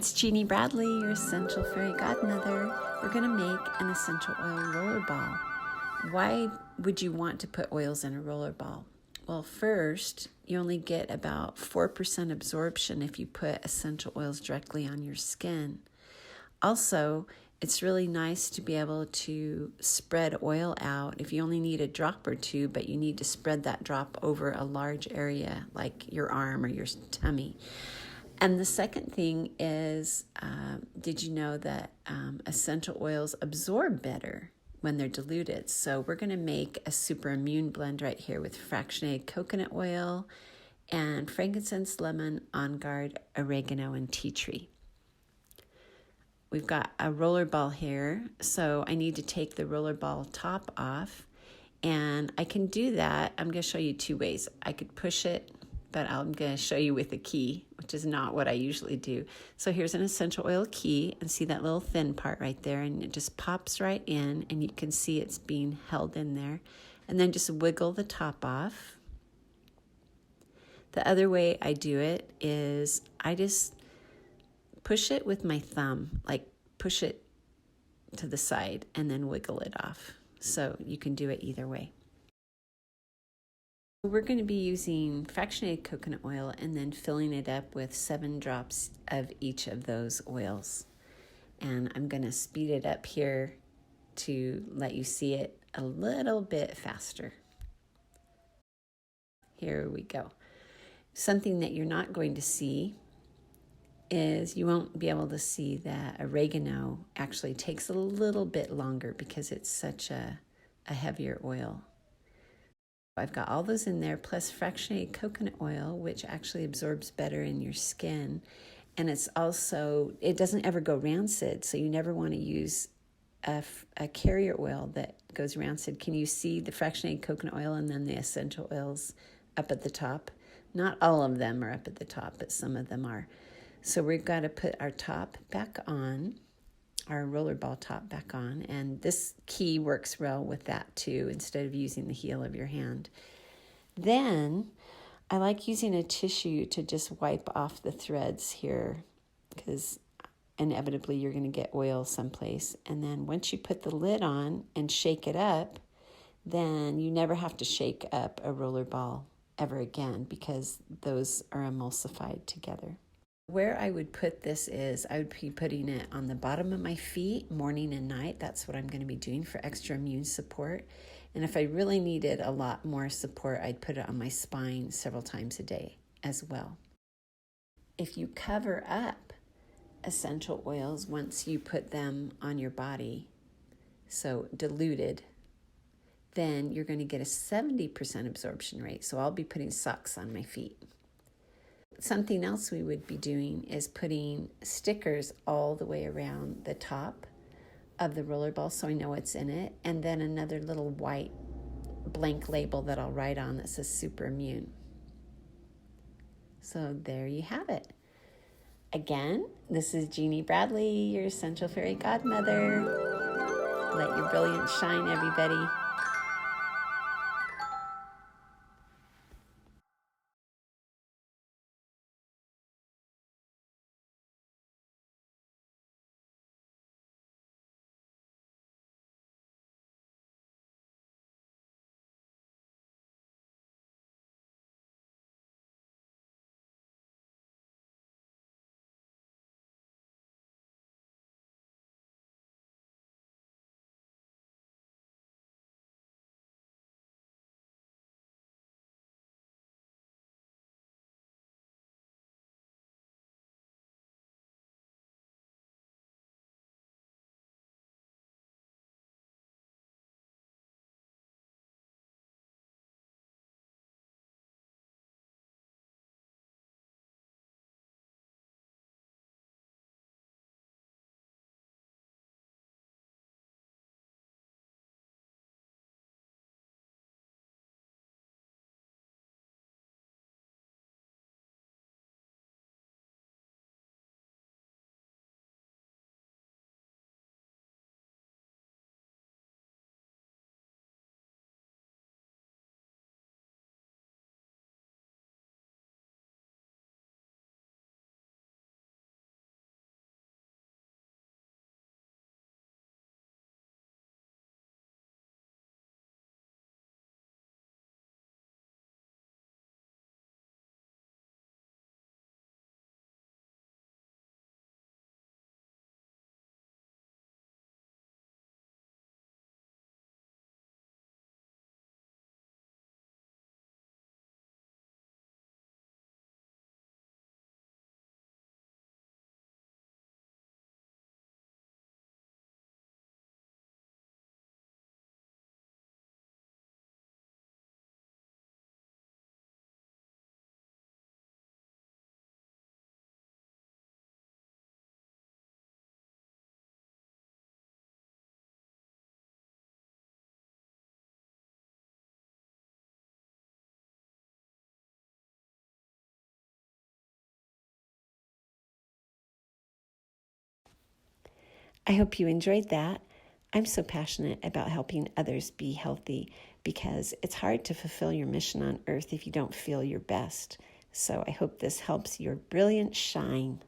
It's Jeannie Bradley, your essential fairy godmother. We're going to make an essential oil rollerball. Why would you want to put oils in a rollerball? Well, first, you only get about 4% absorption if you put essential oils directly on your skin. Also, it's really nice to be able to spread oil out if you only need a drop or two, but you need to spread that drop over a large area like your arm or your tummy. And the second thing is, did you know that essential oils absorb better when they're diluted? So we're going to make a super immune blend right here with fractionated coconut oil and frankincense, lemon, on guard, oregano, and tea tree. We've got a rollerball here, so I need to take the rollerball top off, and I can do that. I'm going to show you two ways. I could push it, but I'm going to show you with a key, which is not what I usually do. So here's an essential oil key, and see that little thin part right there, and it just pops right in, and you can see it's being held in there. And then just wiggle the top off. The other way I do it is I just push it with my thumb, like push it to the side and then wiggle it off. So you can do it either way. We're going to be using fractionated coconut oil and then filling it up with 7 drops of each of those oils. And I'm going to speed it up here to let you see it a little bit faster. Here we go. Something that you're not going to see is you won't be able to see that oregano actually takes a little bit longer because it's such a heavier oil. I've got all those in there, plus fractionated coconut oil, which actually absorbs better in your skin. And it's also, it doesn't ever go rancid, so you never want to use a carrier oil that goes rancid. Can you see the fractionated coconut oil and then the essential oils up at the top? Not all of them are up at the top, but some of them are. So we've got to put our top back on, our rollerball top back on, and this key works well with that too, instead of using the heel of your hand. Then I like using a tissue to just wipe off the threads here, because inevitably you're going to get oil someplace. And then once you put the lid on and shake it up, then you never have to shake up a rollerball ever again, because those are emulsified together. Where I would put this is I would be putting it on the bottom of my feet morning and night. That's what I'm going to be doing for extra immune support. And if I really needed a lot more support, I'd put it on my spine several times a day as well. If you cover up essential oils once you put them on your body, so diluted, then you're going to get a 70% absorption rate. So I'll be putting socks on my feet. Something else we would be doing is putting stickers all the way around the top of the rollerball so I know what's in it, and then another little white blank label that I'll write on that says Super Immune. So there you have it. Again, this is Jeannie Bradley, your essential fairy godmother. Let your brilliance shine, everybody. I hope you enjoyed that. I'm so passionate about helping others be healthy because it's hard to fulfill your mission on earth if you don't feel your best. So I hope this helps your brilliant shine.